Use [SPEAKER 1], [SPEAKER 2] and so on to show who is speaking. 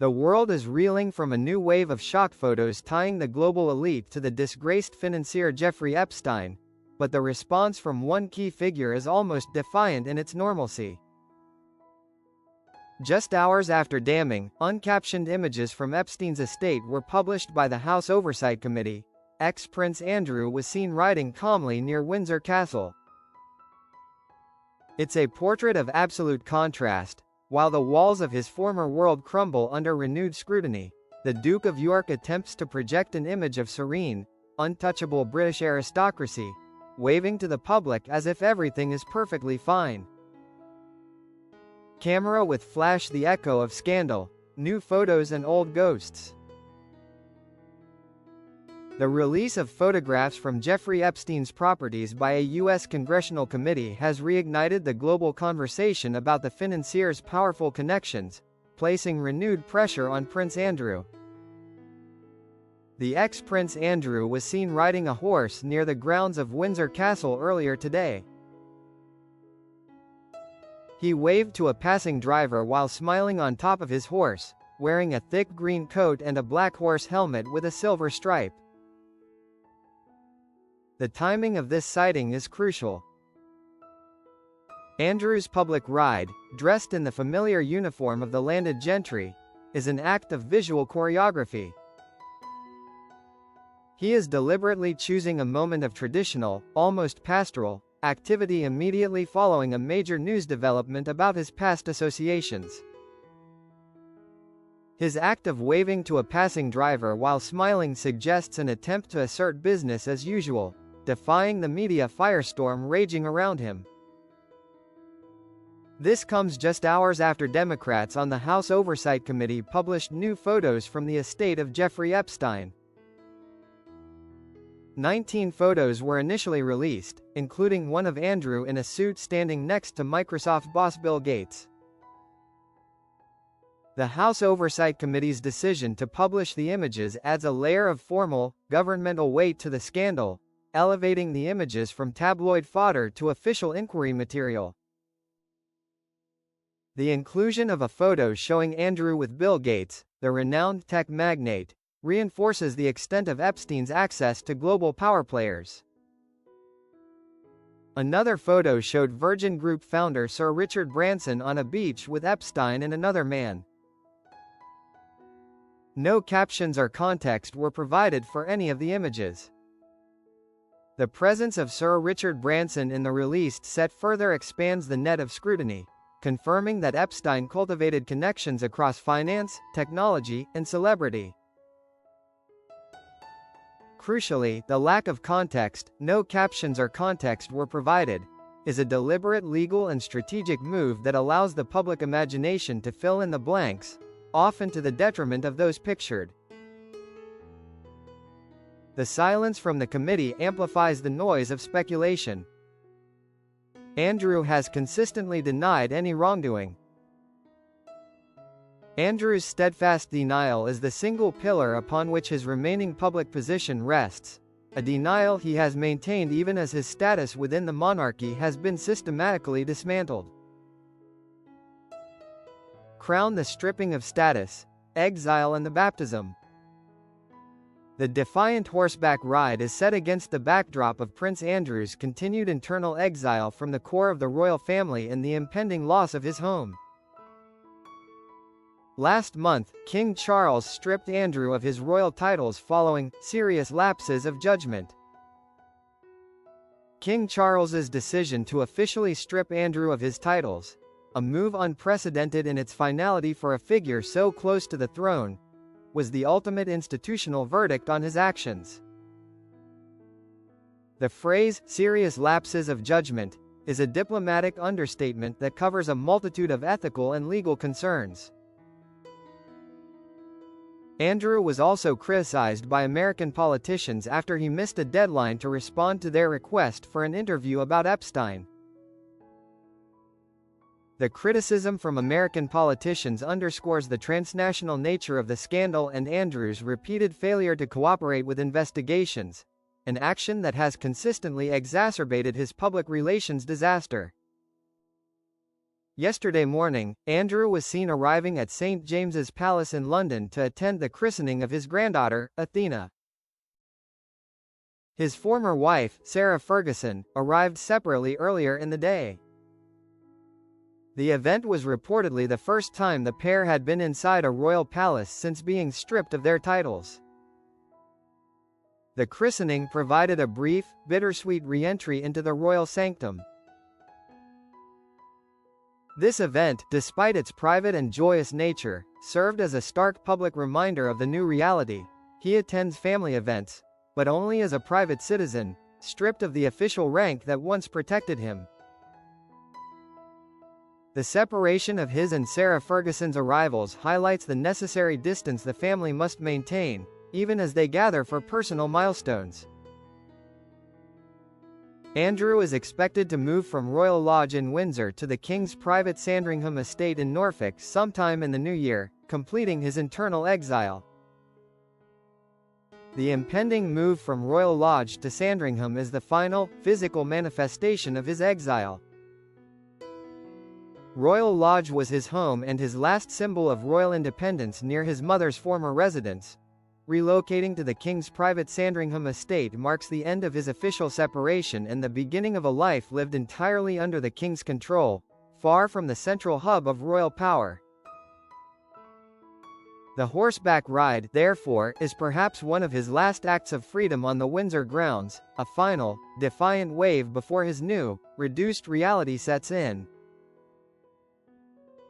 [SPEAKER 1] The world is reeling from a new wave of shock photos tying the global elite to the disgraced financier Jeffrey Epstein, but the response from one key figure is almost defiant in its normalcy. Just hours after damning, uncaptioned images from Epstein's estate were published by the House Oversight Committee, ex-Prince Andrew was seen riding calmly near Windsor Castle. It's a portrait of absolute contrast. While the walls of his former world crumble under renewed scrutiny, the Duke of York attempts to project an image of serene, untouchable British aristocracy, waving to the public as if everything is perfectly fine. Camera with flash, the echo of scandal, new photos and old ghosts. The release of photographs from Jeffrey Epstein's properties by a U.S. congressional committee has reignited the global conversation about the financier's powerful connections, placing renewed pressure on Prince Andrew. The ex-Prince Andrew was seen riding a horse near the grounds of Windsor Castle earlier today. He waved to a passing driver while smiling on top of his horse, wearing a thick green coat and a black horse helmet with a silver stripe. The timing of this sighting is crucial. Andrew's public ride, dressed in the familiar uniform of the landed gentry, is an act of visual choreography. He is deliberately choosing a moment of traditional, almost pastoral, activity immediately following a major news development about his past associations. His act of waving to a passing driver while smiling suggests an attempt to assert business as usual, defying the media firestorm raging around him. This comes just hours after Democrats on the House Oversight Committee published new photos from the estate of Jeffrey Epstein. 19 photos were initially released, including one of Andrew in a suit standing next to Microsoft boss Bill Gates. The House Oversight Committee's decision to publish the images adds a layer of formal, governmental weight to the scandal, elevating the images from tabloid fodder to official inquiry material. The inclusion of a photo showing Andrew with Bill Gates, the renowned tech magnate, reinforces the extent of Epstein's access to global power players. Another photo showed Virgin Group founder Sir Richard Branson on a beach with Epstein and another man. No captions or context were provided for any of the images. The presence of Sir Richard Branson in the released set further expands the net of scrutiny, confirming that Epstein cultivated connections across finance, technology, and celebrity. Crucially, the lack of context, no captions or context were provided, is a deliberate legal and strategic move that allows the public imagination to fill in the blanks, often to the detriment of those pictured. The silence from the committee amplifies the noise of speculation. Andrew has consistently denied any wrongdoing. Andrew's steadfast denial is the single pillar upon which his remaining public position rests, a denial he has maintained even as his status within the monarchy has been systematically dismantled. Crown the stripping of status, exile and the baptism. The defiant horseback ride is set against the backdrop of Prince Andrew's continued internal exile from the core of the royal family and the impending loss of his home. Last month, King Charles stripped Andrew of his royal titles following serious lapses of judgment. King Charles's decision to officially strip Andrew of his titles, a move unprecedented in its finality for a figure so close to the throne, was the ultimate institutional verdict on his actions. The phrase, serious lapses of judgment, is a diplomatic understatement that covers a multitude of ethical and legal concerns. Andrew was also criticized by American politicians after he missed a deadline to respond to their request for an interview about Epstein. The criticism from American politicians underscores the transnational nature of the scandal and Andrew's repeated failure to cooperate with investigations, an action that has consistently exacerbated his public relations disaster. Yesterday morning, Andrew was seen arriving at St. James's Palace in London to attend the christening of his granddaughter, Athena. His former wife, Sarah Ferguson, arrived separately earlier in the day. The event was reportedly the first time the pair had been inside a royal palace since being stripped of their titles. The christening provided a brief, bittersweet re-entry into the royal sanctum. This event, despite its private and joyous nature, served as a stark public reminder of the new reality. He attends family events, but only as a private citizen, stripped of the official rank that once protected him. The separation of his and Sarah Ferguson's arrivals highlights the necessary distance the family must maintain, even as they gather for personal milestones. Andrew is expected to move from Royal Lodge in Windsor to the King's private Sandringham estate in Norfolk sometime in the new year, completing his internal exile. The impending move from Royal Lodge to Sandringham is the final, physical manifestation of his exile. Royal Lodge was his home and his last symbol of royal independence near his mother's former residence. Relocating to the King's private Sandringham estate marks the end of his official separation and the beginning of a life lived entirely under the King's control, far from the central hub of royal power. The horseback ride, therefore, is perhaps one of his last acts of freedom on the Windsor grounds, a final, defiant wave before his new, reduced reality sets in.